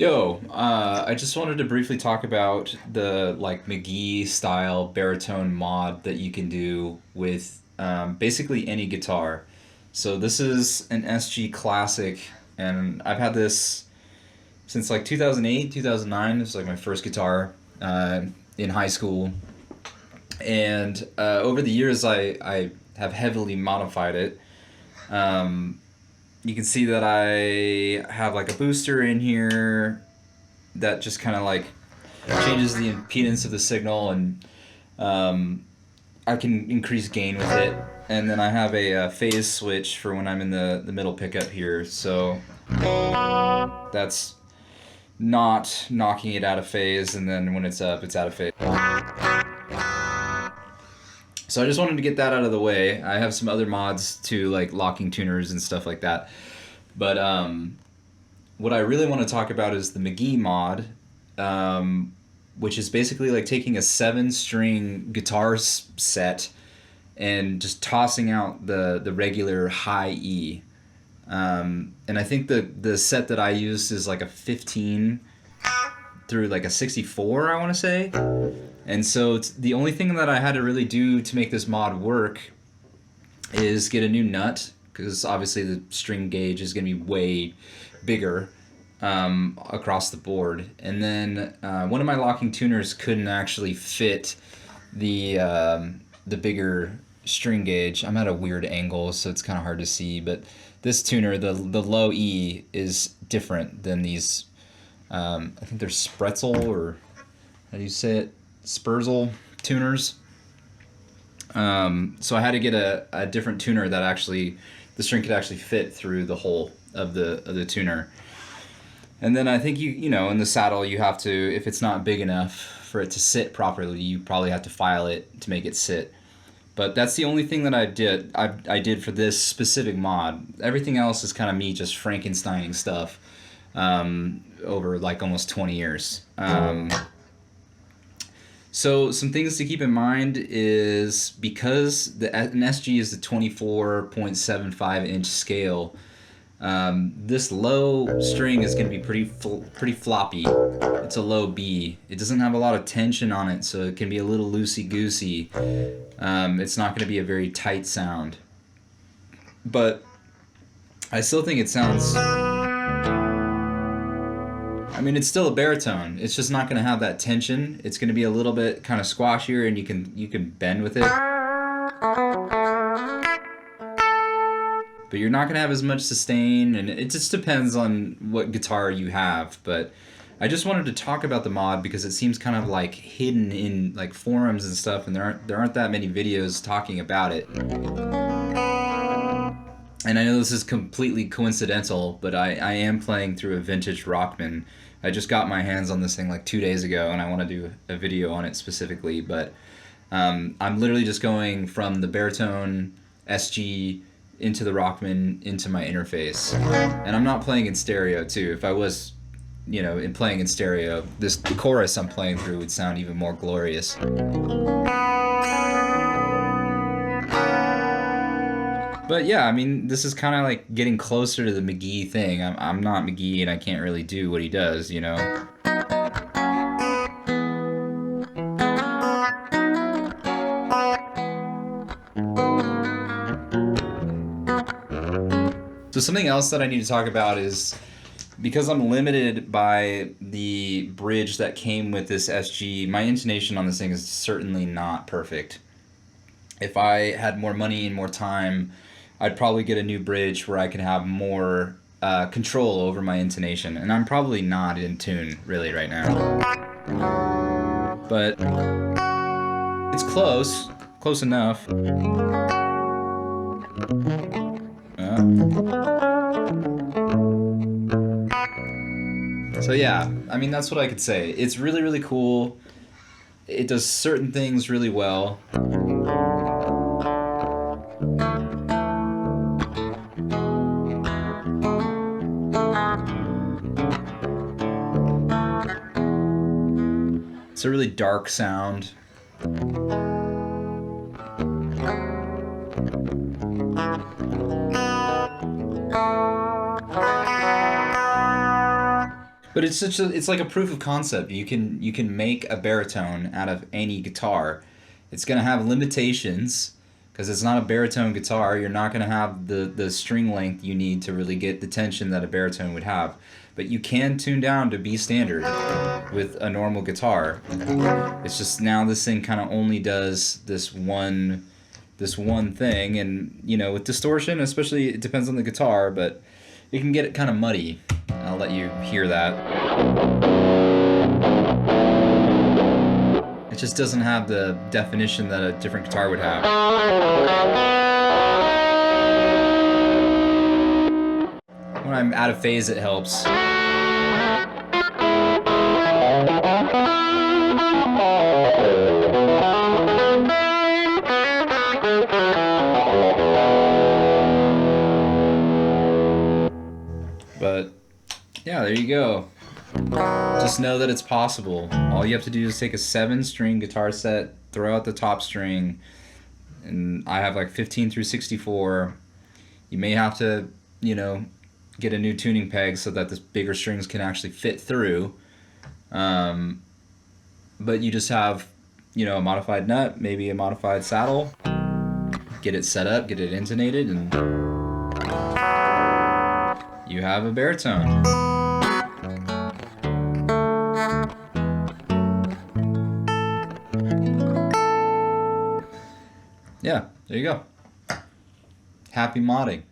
Yo, I just wanted to briefly talk about the Mk.Gee style baritone mod that you can do with basically any guitar. So this is an SG Classic, and I've had this since like 2008, 2009. It's like my first guitar in high school, and over the years I have heavily modified it. Um, you can see that I have like a booster in here that just kind of like changes the impedance of the signal, and I can increase gain with it. And then I have a phase switch for when I'm in the middle pickup here, so that's not knocking it out of phase, and then when it's up, it's out of phase. So I just wanted to get that out of the way. I have some other mods too, like locking tuners and stuff like that. But what I really want to talk about is the Mk.Gee mod, which is basically like taking a 7-string guitar set and just tossing out the regular high E. And I think the set that I used is like a 15 through like a 64, I want to say. And so the only thing that I had to really do to make this mod work is get a new nut, because obviously the string gauge is going to be way bigger across the board. And then one of my locking tuners couldn't actually fit the bigger string gauge. I'm at a weird angle, so it's kind of hard to see, but this tuner, the low E, is different than these. I think they're Spretzel, or how do you say it? Spurzl tuners. So I had to get a different tuner that actually the string could actually fit through the hole of the tuner. And then I think you know in the saddle you have to, if it's not big enough for it to sit properly, you probably have to file it to make it sit. But that's the only thing that I did for this specific mod. Everything else is kind of me just Frankensteining stuff over like almost 20 years. So some things to keep in mind is, because an SG is the 24.75 inch scale, this low string is going to be pretty floppy. It's a low B. It doesn't have a lot of tension on it, so it can be a little loosey-goosey. It's not going to be a very tight sound. But I still think it sounds... I mean, it's still a baritone. It's just not going to have that tension. It's going to be a little bit kind of squashier, and you can bend with it. But you're not going to have as much sustain, and it just depends on what guitar you have. But I just wanted to talk about the mod because it seems kind of like hidden in like forums and stuff, and there aren't that many videos talking about it. And I know this is completely coincidental, but I am playing through a vintage Rockman. I just got my hands on this thing like 2 days ago, and I want to do a video on it specifically. But I'm literally just going from the baritone SG into the Rockman into my interface. And I'm not playing in stereo too. If I was, you know, playing in stereo, the chorus I'm playing through would sound even more glorious. But yeah, I mean, this is kind of like getting closer to the Mk.Gee thing. I'm not Mk.Gee, and I can't really do what he does, you know? So something else that I need to talk about is, because I'm limited by the bridge that came with this SG, my intonation on this thing is certainly not perfect. If I had more money and more time, I'd probably get a new bridge where I could have more control over my intonation. And I'm probably not in tune really right now. But it's close enough. So yeah, I mean, that's what I could say. It's really, really cool. It does certain things really well. It's a really dark sound. But it's like a proof of concept. You can make a baritone out of any guitar. It's gonna have limitations because it's not a baritone guitar. You're not gonna have the string length you need to really get the tension that a baritone would have. But you can tune down to B standard with a normal guitar. It's just now this thing kind of only does this one thing, and with distortion, especially, it depends on the guitar, but it can get it kind of muddy. I'll let you hear that. It just doesn't have the definition that a different guitar would have. When I'm out of phase, it helps. But yeah, there you go. Just know that it's possible. All you have to do is take a 7-string guitar set, throw out the top string, and I have like 15 through 64. You may have to, get a new tuning peg so that the bigger strings can actually fit through. But you just have, a modified nut, maybe a modified saddle, get it set up, get it intonated, and you have a baritone. Yeah, there you go. Happy modding.